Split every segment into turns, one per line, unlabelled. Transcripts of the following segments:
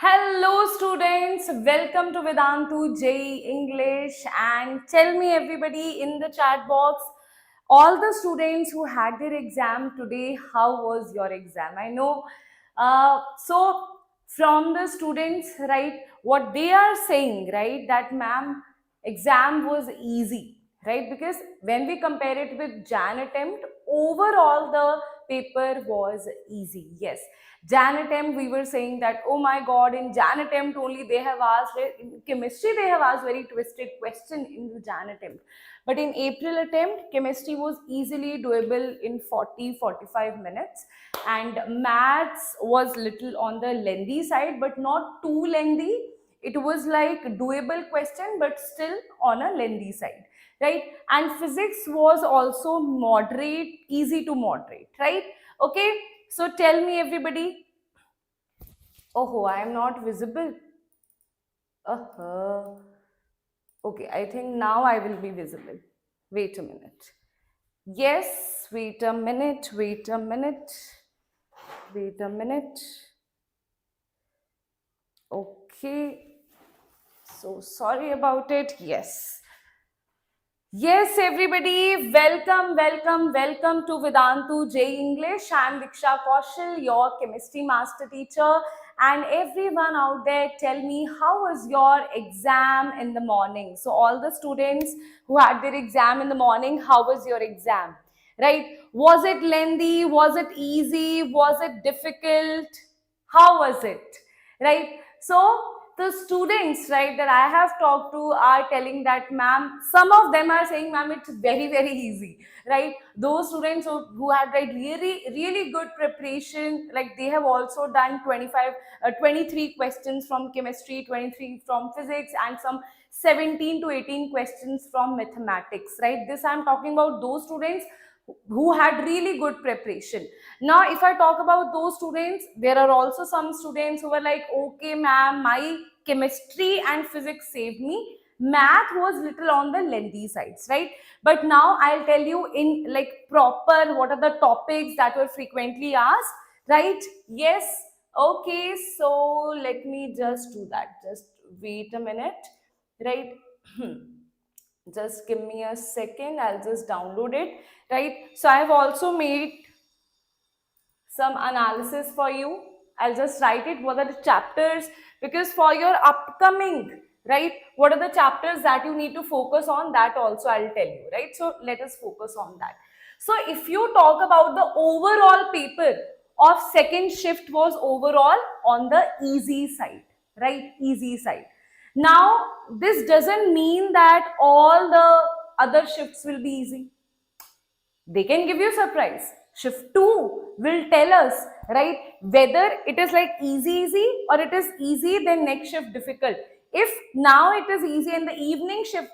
Hello students, welcome to Vedantu JEE English, and tell me everybody in the chat box, all the students who had their exam today, how was your exam? I know, so from the students, right, what they are saying, right, that ma'am, exam was easy, right, because when we compare it with Jan attempt, overall the paper was easy, yes. Jan attempt, we were saying that, oh my god, in Jan attempt only they have asked, in chemistry they have asked very twisted question in the Jan attempt. But in April attempt, chemistry was easily doable in 40-45 minutes. And maths was little on the lengthy side, but not too lengthy. It was like doable question, but still on a lengthy side, right? And physics was also moderate, easy to moderate, right? Okay. So tell me everybody. Oh, I am not visible. Uh-huh. Okay, I think now I will be visible. Wait a minute. Yes, wait a minute, wait a minute, wait a minute. Okay, so sorry about it. Yes. Yes, everybody, welcome to Vedantu JEE English. I'm Diksha Kaushal, your chemistry master teacher. And everyone out there, tell me, how was your exam in the morning? So all the students who had their exam in the morning, how was your exam? Right? Was it lengthy? Was it easy? Was it difficult? How was it? Right? So the students, right, that I have talked to are telling that, ma'am, some of them are saying, ma'am, it's very easy, right? Those students who had like really good preparation, like they have also done 23 questions from chemistry, 23 from physics, and some 17 to 18 questions from mathematics, right? This I'm talking about those students who had really good preparation. Now, if I talk about those students, there are also some students who were like, okay, ma'am, my chemistry and physics saved me. Math was little on the lengthy sides, right? But now I'll tell you in like proper what are the topics that were frequently asked, right? Yes. Okay, so let me just do that. Just wait a minute, right? Just give me a second. I'll just download it, right? So I have also made some analysis for you. I'll just write it, what are the chapters, because for your upcoming, right, what are the chapters that you need to focus on, that also I'll tell you, right? So let us focus on that. So if you talk about the overall paper of second shift was overall on the easy side, right? Easy side. Now, this doesn't mean that all the other shifts will be easy. They can give you surprise. Shift 2 will tell us, right, whether it is like easy or it is easy, then next shift difficult. If now it is easy and the evening shift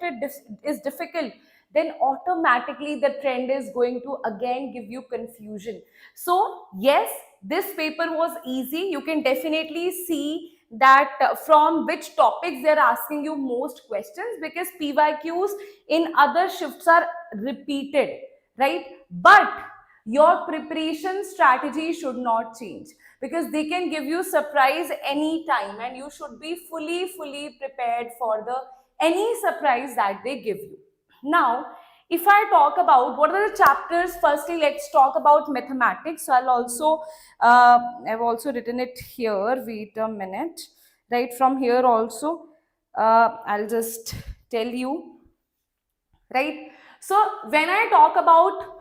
is difficult, then automatically the trend is going to again give you confusion. So yes, this paper was easy. You can definitely see that from which topics they are asking you most questions, because PYQs in other shifts are repeated, right? But your preparation strategy should not change, because they can give you surprise anytime, and you should be fully prepared for the any surprise that they give you. Now, if I talk about what are the chapters, firstly let's talk about mathematics. So I've also written it here. Wait a minute. Right, from here also I'll just tell you, right? So when I talk about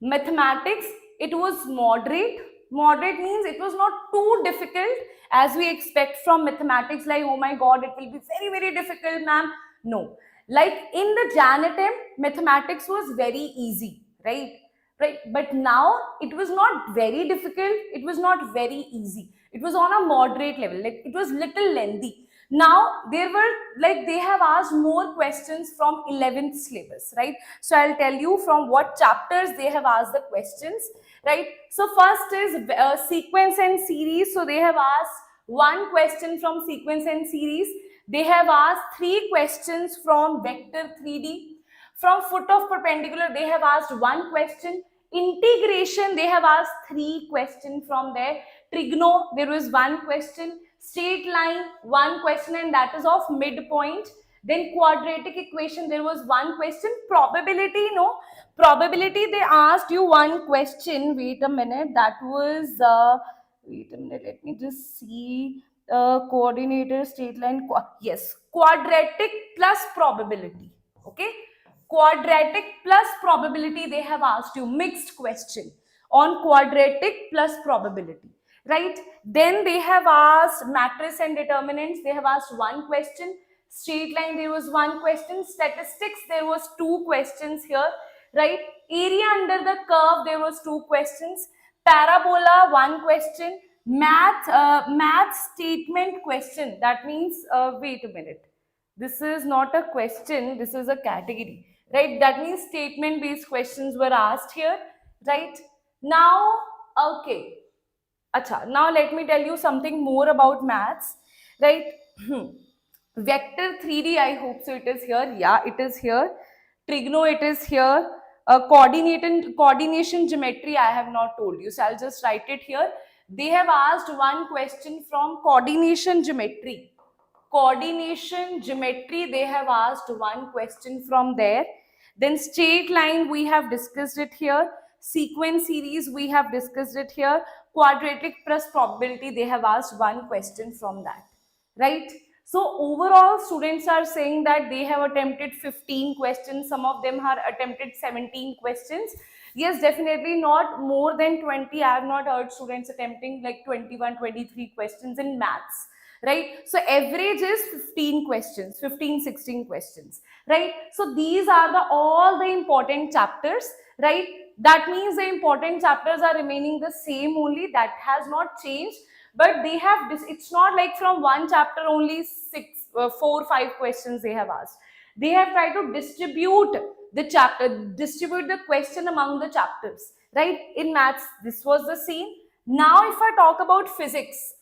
mathematics, it was moderate. Moderate means it was not too difficult as we expect from mathematics, like, oh my god, it will be very difficult, ma'am. No. Like in the Jan attempt, mathematics was very easy, right? Right. But now it was not very difficult, it was not very easy. It was on a moderate level, like it was little lengthy. Now there were, like, they have asked more questions from 11th syllabus, right? So I'll tell you from what chapters they have asked the questions, right? So first is sequence and series. So they have asked one question from sequence and series. They have asked 3 questions from vector 3D. From foot of perpendicular, they have asked 1 question. Integration, they have asked 3 questions from there. Trigono, there was 1 question. Straight line, one question, and that is of midpoint. Then quadratic equation, there was one question. Probability, no. Probability, they asked you one question. Wait a minute. That was, wait a minute. Let me just see. Coordinator, straight line. Yes. Quadratic plus probability. Okay. Quadratic plus probability, they have asked you. Mixed question on quadratic plus probability. Right? Then they have asked matrix and determinants. They have asked one question. Straight line, there was one question. Statistics, there was two questions here. Right? Area under the curve, there was two questions. Parabola, one question. Math statement question. That means, wait a minute. This is not a question. This is a category. Right? That means statement based questions were asked here. Right? Now, okay. Acha, now let me tell you something more about maths, right? Vector 3D, I hope so it is here. Yeah, it is here. Trigono, it is here. Coordination geometry, I have not told you. So I'll just write it here. They have asked one question from coordination geometry. Coordination geometry, they have asked one question from there. Then straight line, we have discussed it here. Sequence series, we have discussed it here. Quadratic plus probability, they have asked one question from that, right? So overall, students are saying that they have attempted 15 questions. Some of them have attempted 17 questions. Yes, definitely not more than 20. I have not heard students attempting like 21, 23 questions in maths, right? So average is 15 questions, 15, 16 questions, right? So these are all the important chapters, right? That means the important chapters are remaining the same only. That has not changed, but they have this. It's not like from one chapter only 4, 5 questions they have asked. They have tried to distribute the question among the chapters, right? In maths, this was the same. Now, if I talk about physics,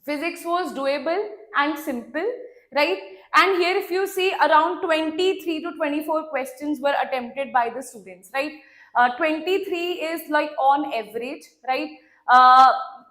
physics was doable and simple, right? And here, if you see, around 23 to 24 questions were attempted by the students, right? 23 is like on average, right?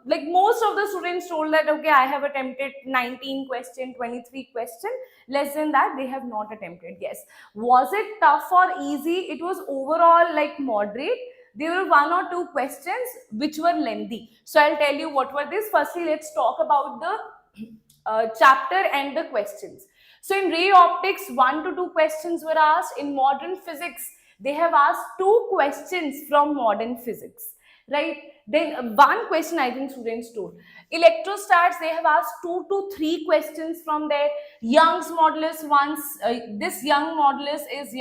Like most of the students told that, okay, I have attempted 19 question, 23 question. Less than that, they have not attempted. Yes. Was it tough or easy? It was overall like moderate. There were one or two questions which were lengthy. So I'll tell you what were these. Firstly, let's talk about the chapter and the questions. So in ray optics, 1 to 2 questions were asked. In modern physics, they have asked 2 questions from modern physics, right? Then one question I think students told. Electrostats, they have asked 2 to 3 questions from there. Young's modulus, this Young modulus is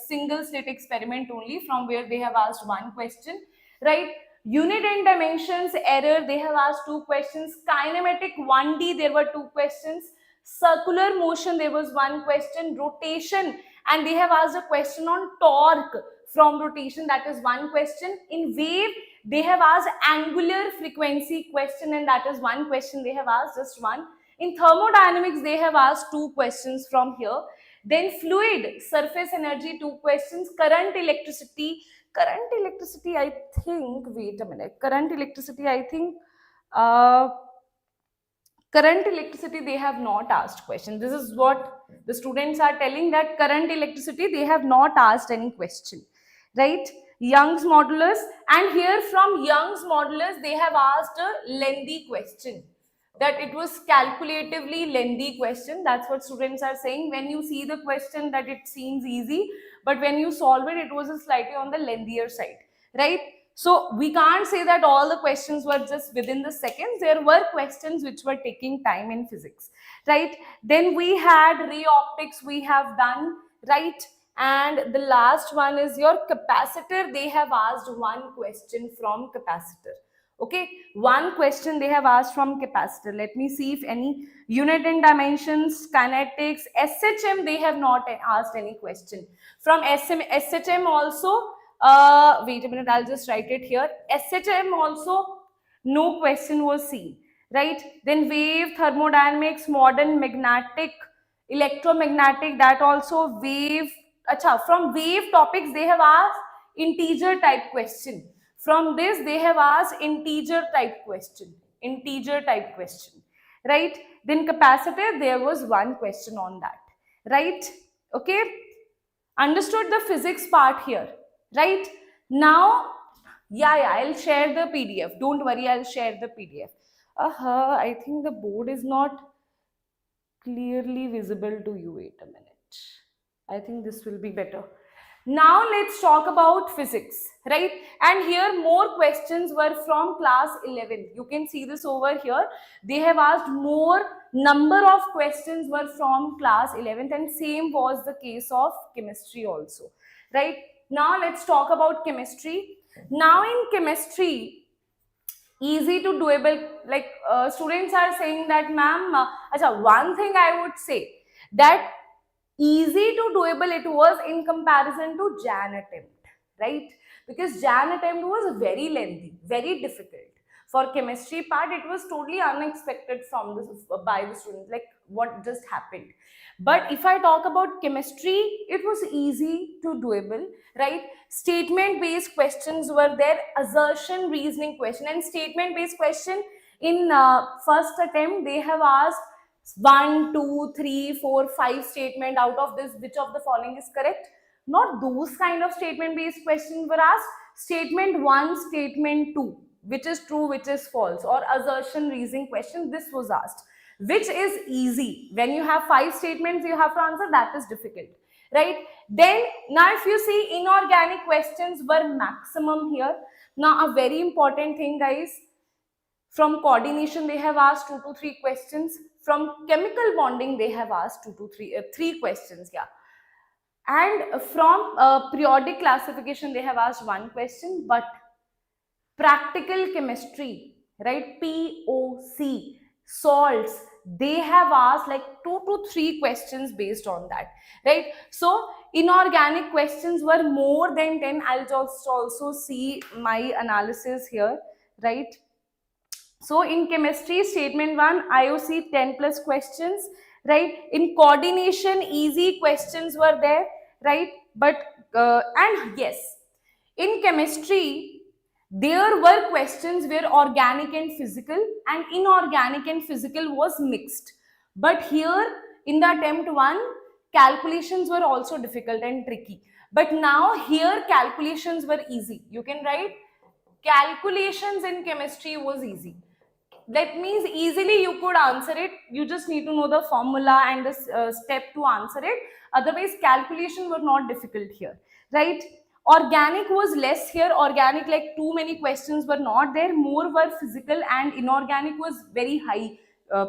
single slit experiment only, from where they have asked one question, right? Unit and dimensions, error, they have asked 2 questions. Kinematic 1D, there were 2 questions. Circular motion, there was one question. Rotation, and they have asked a question on torque from rotation, that is one question. In wave, they have asked angular frequency question, and that is one question they have asked, just one. In thermodynamics, they have asked 2 questions from here. Then fluid, surface energy, 2 questions. Current electricity, I think, wait a minute, current electricity, they have not asked question. This is what the students are telling, that current electricity, they have not asked any question, right? Young's modulus, and here from Young's modulus, they have asked a lengthy question, that it was calculatively lengthy question. That's what students are saying. When you see the question, that it seems easy, but when you solve it, it was a slightly on the lengthier side, right? So we can't say that all the questions were just within the seconds. There were questions which were taking time in physics, right? Then we had ray optics, we have done, right? And the last one is your capacitor. They have asked one question from capacitor. Okay, one question they have asked from capacitor. Let me see if any. Unit and dimensions, kinetics, SHM, they have not asked any question. From SHM also, wait a minute, I'll just write it here. SHM also, no question was seen, right? Then wave, thermodynamics, modern magnetic, electromagnetic, that also wave. Acha, from wave topics, they have asked integer type question. From this, they have asked integer type question. integer type question, right? Then capacitor, there was one question on that, right? Okay, understood the physics part here, right? Now, yeah, I'll share the PDF. Don't worry, I'll share the PDF. I think the board is not clearly visible to you. Wait a minute. I think this will be better. Now let's talk about physics, right? And here more questions were from class 11. You can see this over here. They have asked more number of questions were from class 11th, and same was the case of chemistry also, right? Now let's talk about chemistry. Now in chemistry, easy to doable, like students are saying that ma'am, one thing I would say that easy to doable it was in comparison to Jan attempt, right? Because Jan attempt was very lengthy, very difficult. For chemistry part, it was totally unexpected from this by the students, like what just happened. But if I talk about chemistry, it was easy to doable, right? Statement based questions were there, assertion reasoning question, and statement based question in first attempt they have asked 1, 2, 3, 4, 5 statement. Out of this, which of the following is correct? Not those kind of statement based questions were asked. Statement 1, statement 2, which is true, which is false, or assertion reasoning question, this was asked. Which is easy? When you have 5 statements you have to answer, that is difficult, right? Then now if you see, inorganic questions were maximum here. Now a very important thing, guys, from coordination they have asked 2 to 3 questions. From chemical bonding they have asked 2 to 3 questions, yeah. And from periodic classification they have asked 1 question. But practical chemistry, right, POC, salts, they have asked like 2 to 3 questions based on that, right? So inorganic questions were more than 10. I'll just also see my analysis here, right? So in chemistry, statement 1, IOC 10 plus questions, right? In coordination, easy questions were there, right? But and yes, in chemistry, there were questions where organic and physical and inorganic and physical was mixed. But here in the attempt 1, calculations were also difficult and tricky. But now here calculations were easy. You can write calculations in chemistry was easy. That means easily you could answer it. You just need to know the formula and the step to answer it. Otherwise calculation were not difficult here, right? Organic was less here. Organic, like too many questions were not there, more were physical, and inorganic was very high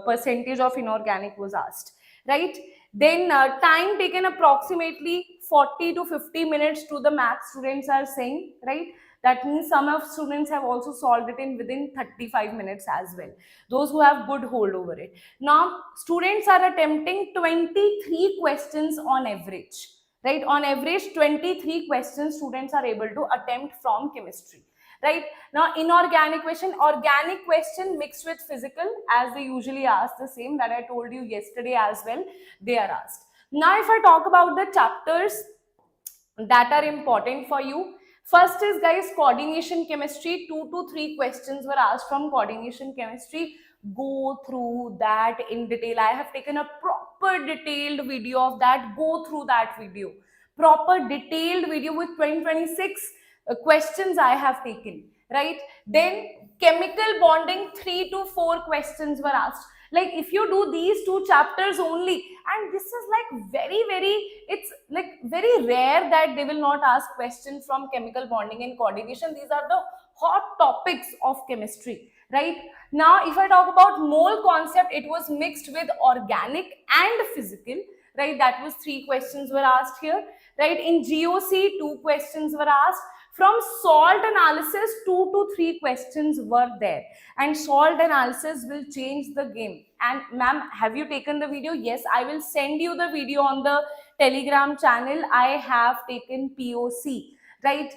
percentage of inorganic was asked, right? Then time taken approximately 40 to 50 minutes to the math students are saying, right? That means some of students have also solved it in within 35 minutes as well, those who have good hold over it. Now students are attempting 23 questions on average, right? On average 23 questions students are able to attempt from chemistry, right? Now inorganic question, organic question mixed with physical, as they usually ask, the same that I told you yesterday as well, they are asked. Now if I talk about the chapters that are important for you, first is, guys, coordination chemistry. 2 to 3 questions were asked from coordination chemistry. Go through that in detail. I have taken a proper detailed video of that. Go through that video. Proper detailed video with 2026 questions I have taken, right? Then chemical bonding, 3 to 4 questions were asked. Like if you do these 2 chapters only, and this is like very, it's like very rare that they will not ask questions from chemical bonding and coordination. These are the hot topics of chemistry, right? Now if I talk about mole concept, it was mixed with organic and physical, right? That was 3 questions were asked here, right? In GOC 2 questions were asked. From salt analysis 2 to 3 questions were there, and salt analysis will change the game. And ma'am, have you taken the video? Yes, I will send you the video on the Telegram channel. I have taken POC, right?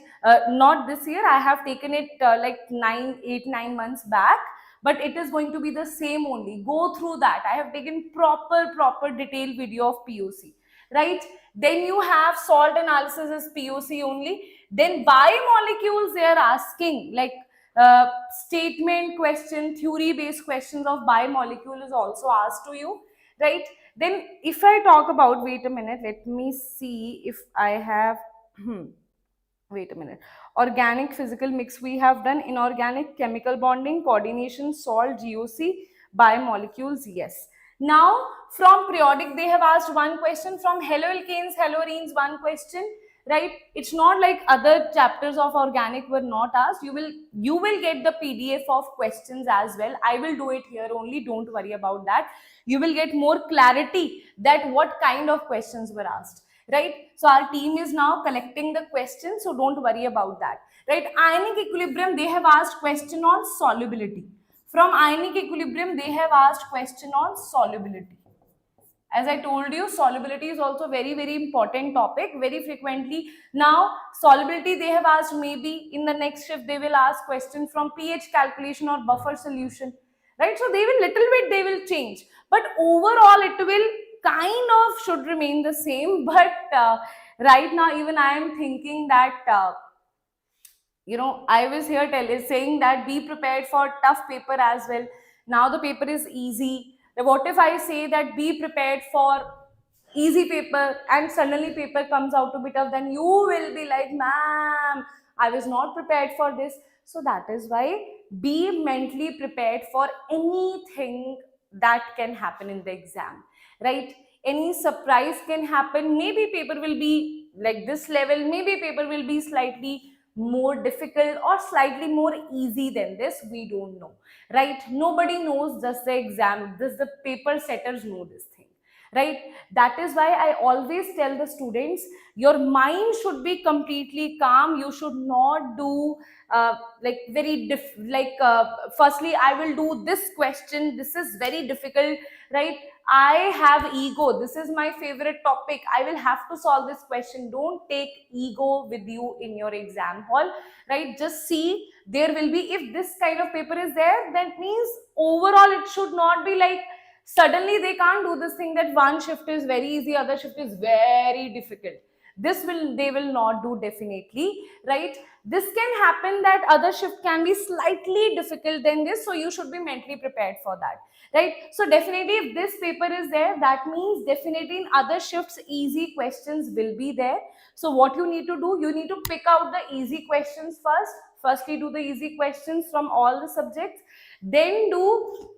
Not this year, I have taken it like 8-9 months back, but it is going to be the same only. Go through that. I have taken proper detailed video of POC, right? Then you have salt analysis as POC only. Then biomolecules, they are asking like Statement question, theory based questions of biomolecule is also asked to you, right? Then if I talk about, wait a minute, let me see if I have wait a minute. Organic physical mix we have done. Inorganic chemical bonding, coordination, salt, GOC, biomolecules, yes. Now from periodic they have asked one question, from haloalkanes, haloarenes one question, right? It's not like other chapters of organic were not asked. You will get the PDF of questions as well. I will do it here only, don't worry about that. You will get more clarity that what kind of questions were asked, right? So our team is now collecting the questions, so don't worry about that, right? Ionic equilibrium, they have asked question on solubility. From ionic equilibrium they have asked question on solubility. As I told you, solubility is also very, very important topic, very frequently. Now solubility they have asked, maybe in the next shift they will ask question from pH calculation or buffer solution, right? So they will little bit, they will change, but overall it will kind of should remain the same. But right now even I am thinking that I was here saying that be prepared for tough paper as well. Now the paper is easy. What if I say that be prepared for easy paper and suddenly paper comes out to be tough? Then you will be like, ma'am, I was not prepared for this. So that is why be mentally prepared for anything that can happen in the exam, right? Any surprise can happen. Maybe paper will be like this level, maybe paper will be slightly more difficult or slightly more easy than this, we don't know, right? Nobody knows, just the exam, just the paper setters know this thing, right? That is why I always tell the students, your mind should be completely calm. You should not do like very firstly I will do this question, this is very difficult, right? I have ego, this is my favorite topic, I will have to solve this question. Don't take ego with you in your exam hall, right? Just see, there will be, if this kind of paper is there, that means overall it should not be like suddenly they can't do this thing that one shift is very easy, other shift is very difficult. This will, they will not do definitely, right? This can happen that other shift can be slightly difficult than this, so you should be mentally prepared for that, right? So definitely if this paper is there, that means definitely in other shifts easy questions will be there. So what you need to do, you need to pick out the easy questions first. Firstly do the easy questions from all the subjects, then do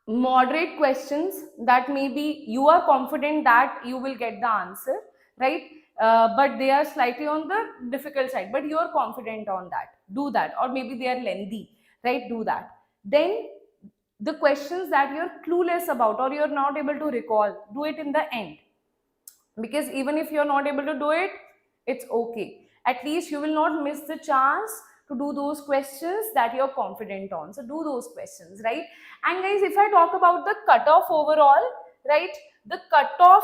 moderate questions that maybe you are confident that you will get the answer, right? But they are slightly on the difficult side, but you are confident on that, do that. Or maybe they are lengthy, right? Do that. Then the questions that you're clueless about or you're not able to recall, do it in the end, because even if you're not able to do it, it's okay. At least you will not miss the chance to do those questions that you're confident on. So do those questions, right? And guys, if I talk about the cutoff overall, right, the cutoff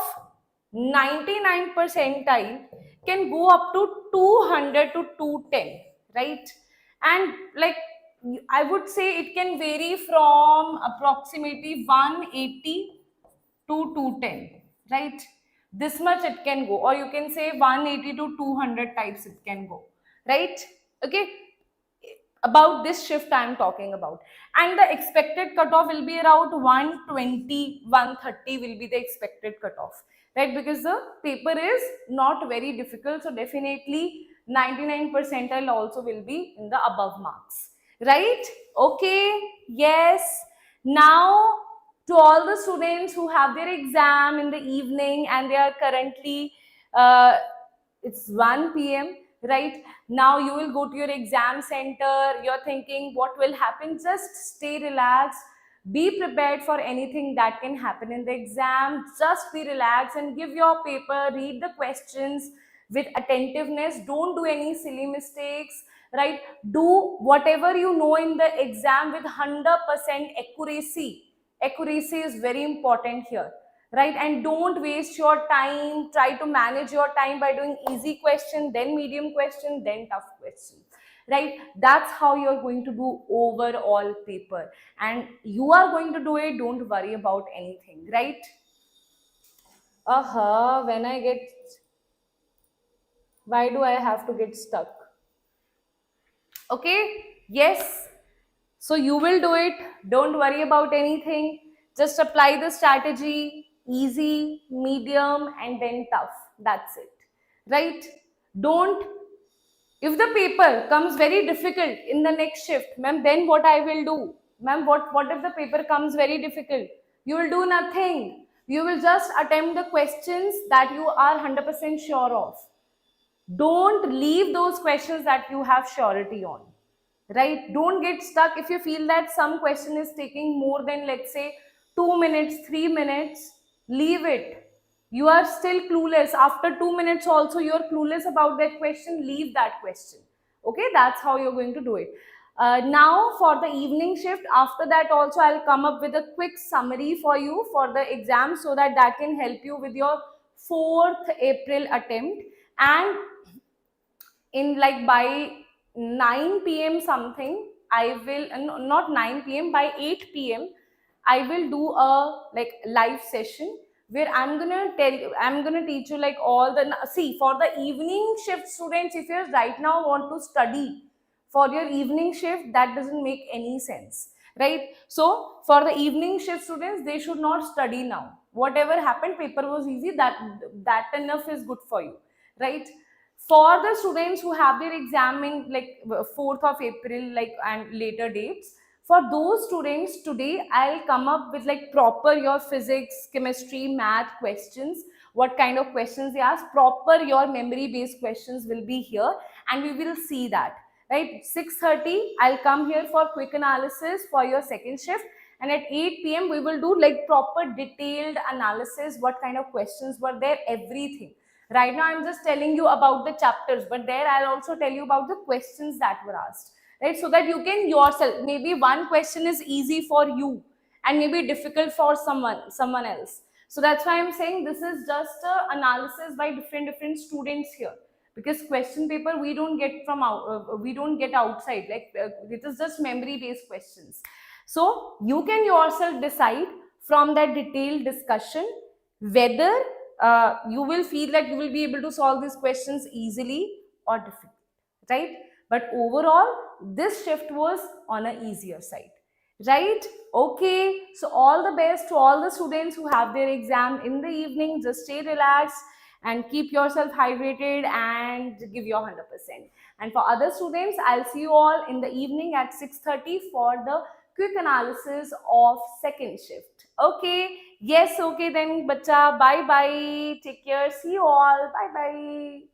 99 percentile can go up to 200 to 210, right? And like I would say it can vary from approximately 180 to 210, right? This much it can go, or you can say 180 to 200 types it can go, right? Okay, about this shift I am talking about. And the expected cutoff will be around 120, 130 will be the expected cutoff, right? Because the paper is not very difficult, so definitely 99 percentile also will be in the above marks, right? Okay, yes. Now to all the students who have their exam in the evening and they are currently uh, it's 1 p.m, right? Now you will go to your exam center, you're thinking what will happen. Just stay relaxed, be prepared for anything that can happen in the exam. Just be relaxed and give your paper, read the questions with attentiveness. Don't do any silly mistakes, right? Do whatever you know in the exam with 100% accuracy. Accuracy is very important here, right? And don't waste your time. Try to manage your time by doing easy question, then medium question, then tough question, right? That's how you're going to do overall paper, and you are going to do it. Don't worry about anything, right? When I get, why do I have to get stuck? Okay, Yes. So you will do it. Don't worry about anything. Just apply the strategy, easy, medium, and then tough. That's it. Right? Don't, if the paper comes very difficult in the next shift, ma'am, then what I will do? Ma'am, what if the paper comes very difficult? You will do nothing. You will just attempt the questions that you are 100% sure of. Don't leave those questions that you have surety on, right? Don't get stuck if you feel that some question is taking more than, let's say, 2 minutes, 3 minutes. Leave it. You are still clueless after 2 minutes also, you're clueless about that question. Leave that question. Okay, that's how you're going to do it. Now for the evening shift, after that also I'll come up with a quick summary for you for the exam, so that that can help you with your 4th April attempt. And in like by 9 p.m. something, I will not 9 p.m., by 8 p.m. I will do a like live session where I'm gonna teach you like all the, see, for the evening shift students, if you right now want to study for your evening shift, that doesn't make any sense, right? So for the evening shift students, they should not study now. Whatever happened, paper was easy, that enough is good for you, right? For the students who have their exam in like 4th of April, like, and later dates, for those students today I'll come up with like proper your physics, chemistry, math questions. What kind of questions they ask, proper your memory based questions will be here, and we will see that, right? 6:30 I'll come here for quick analysis for your second shift, and at 8 p.m. we will do like proper detailed analysis, what kind of questions were there, everything. Right now, I'm just telling you about the chapters, but there I'll also tell you about the questions that were asked, right? So that you can yourself, maybe one question is easy for you and maybe difficult for someone else. So that's why I'm saying this is just a analysis by different students here, because question paper we don't get from we don't get outside, like it is just memory based questions. So you can yourself decide from that detailed discussion whether you will feel that you will be able to solve these questions easily or difficult, right? But overall, this shift was on an easier side, right? Okay, so all the best to all the students who have their exam in the evening. Just stay relaxed and keep yourself hydrated and give your 100%. And for other students, I'll see you all in the evening at 6:30 for the quick analysis of second shift. Okay, yes, okay then, bacha. Bye bye. Take care. See you all. Bye bye.